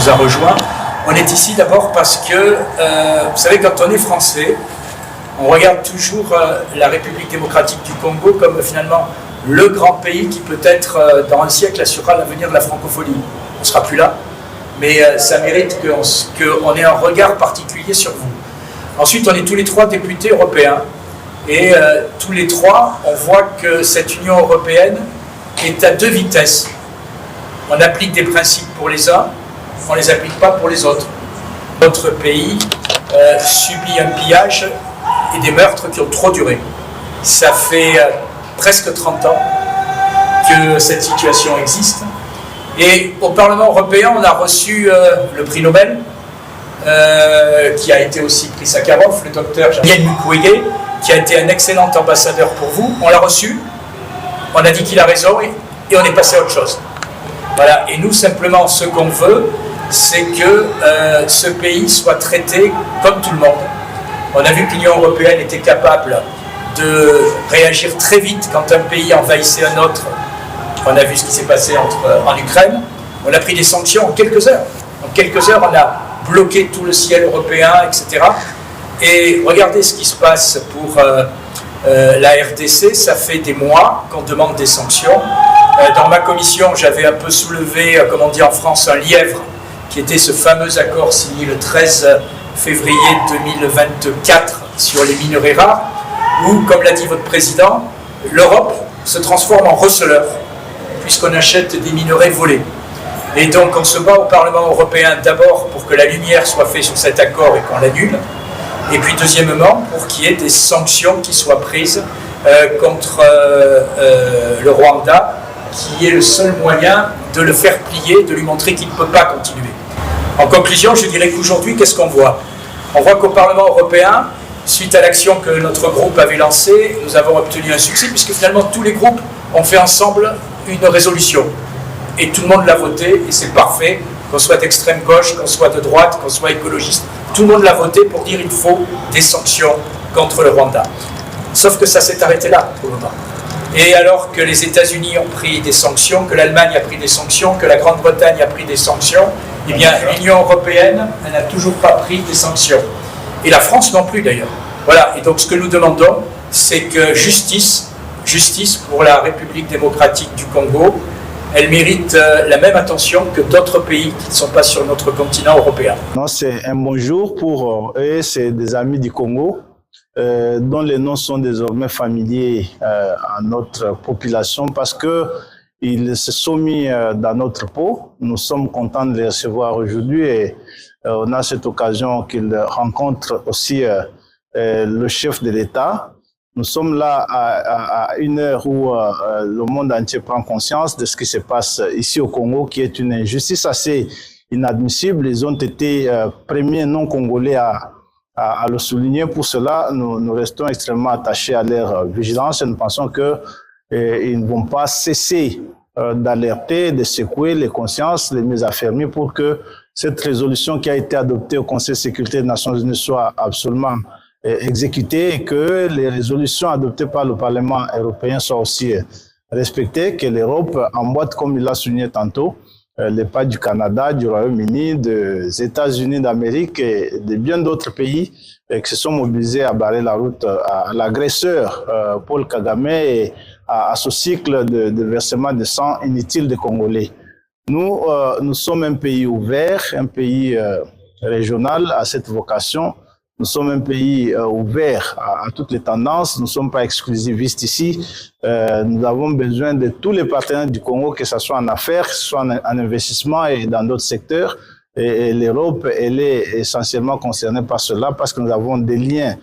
nous a rejoints. On est ici d'abord parce que, vous savez, quand on est français, on regarde toujours la République démocratique du Congo comme finalement le grand pays qui peut-être dans un siècle assurera l'avenir de la francophonie. On ne sera plus là, mais ça mérite qu'on ait un regard particulier sur vous. Ensuite, on est tous les trois députés européens et tous les trois, on voit que cette Union européenne est à deux vitesses. On applique des principes pour les uns, on ne les applique pas pour les autres. Notre pays subit un pillage et des meurtres qui ont trop duré. Ça fait presque 30 ans que cette situation existe. Et au Parlement européen, on a reçu le prix Nobel, qui a été aussi prix Sakharov, le docteur Denis Mukwege, qui a été un excellent ambassadeur pour vous. On l'a reçu, on a dit qu'il a raison et on est passé à autre chose. Voilà. Et nous, simplement, ce qu'on veut, c'est que ce pays soit traité comme tout le monde. On a vu que l'Union européenne était capable de réagir très vite quand un pays envahissait un autre. On a vu ce qui s'est passé en Ukraine. On a pris des sanctions en quelques heures. En quelques heures, on a bloqué tout le ciel européen, etc. Et regardez ce qui se passe pour la RDC. Ça fait des mois qu'on demande des sanctions. Dans ma commission, j'avais un peu soulevé, comme on dit en France, un lièvre, qui était ce fameux accord signé le 13 février 2024 sur les minerais rares, où, comme l'a dit votre président, l'Europe se transforme en receleur, puisqu'on achète des minerais volés. Et donc on se bat au Parlement européen d'abord pour que la lumière soit faite sur cet accord et qu'on l'annule, et puis deuxièmement pour qu'il y ait des sanctions qui soient prises contre le Rwanda, qui est le seul moyen de le faire plier, de lui montrer qu'il ne peut pas continuer. En conclusion, je dirais qu'aujourd'hui, qu'est-ce qu'on voit? On voit qu'au Parlement européen, suite à l'action que notre groupe avait lancée, nous avons obtenu un succès, puisque finalement tous les groupes ont fait ensemble une résolution. Et tout le monde l'a voté, et c'est parfait, qu'on soit d'extrême gauche, qu'on soit de droite, qu'on soit écologiste. Tout le monde l'a voté pour dire qu'il faut des sanctions contre le Rwanda. Sauf que ça s'est arrêté là, pour le moment. Et alors que les États-Unis ont pris des sanctions, que l'Allemagne a pris des sanctions, que la Grande-Bretagne a pris des sanctions, eh bien l'Union européenne, elle n'a toujours pas pris des sanctions. Et la France non plus d'ailleurs. Voilà, et donc ce que nous demandons, c'est que justice pour la République démocratique du Congo, elle mérite la même attention que d'autres pays qui ne sont pas sur notre continent européen. Non, c'est un bonjour pour eux, c'est des amis du Congo, dont les noms sont désormais familiers à notre population parce qu'ils se sont mis dans notre peau. Nous sommes contents de les recevoir aujourd'hui et on a cette occasion qu'ils rencontrent aussi le chef de l'État. Nous sommes là à une heure où le monde entier prend conscience de ce qui se passe ici au Congo, qui est une injustice assez inadmissible. Ils ont été premiers non-congolais à le souligner. Pour cela, nous restons extrêmement attachés à leur vigilance et nous pensons qu'ils ne vont pas cesser d'alerter, de secouer les consciences, les mieux affermies pour que cette résolution qui a été adoptée au Conseil de sécurité des Nations Unies soit absolument exécutée et que les résolutions adoptées par le Parlement européen soient aussi respectées, que l'Europe emboîte, comme il l'a souligné tantôt, les pas du Canada, du Royaume-Uni, des États-Unis d'Amérique et de bien d'autres pays qui se sont mobilisés à barrer la route à l'agresseur Paul Kagame et à ce cycle de versement de sang inutile des Congolais. Nous sommes un pays ouvert, un pays régional à cette vocation. Nous sommes un pays ouvert à toutes les tendances. Nous ne sommes pas exclusivistes ici. Nous avons besoin de tous les partenaires du Congo, que ce soit en affaires, que ce soit en investissement et dans d'autres secteurs. Et l'Europe, elle est essentiellement concernée par cela parce que nous avons des liens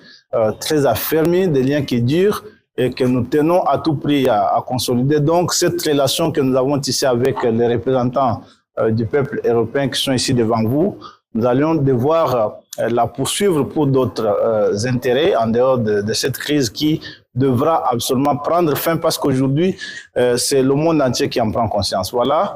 très affermis, des liens qui durent et que nous tenons à tout prix à consolider. Donc, cette relation que nous avons tissée avec les représentants du peuple européen qui sont ici devant vous, nous allons devoir la poursuivre pour d'autres intérêts en dehors de cette crise qui devra absolument prendre fin parce qu'aujourd'hui, c'est le monde entier qui en prend conscience. Voilà.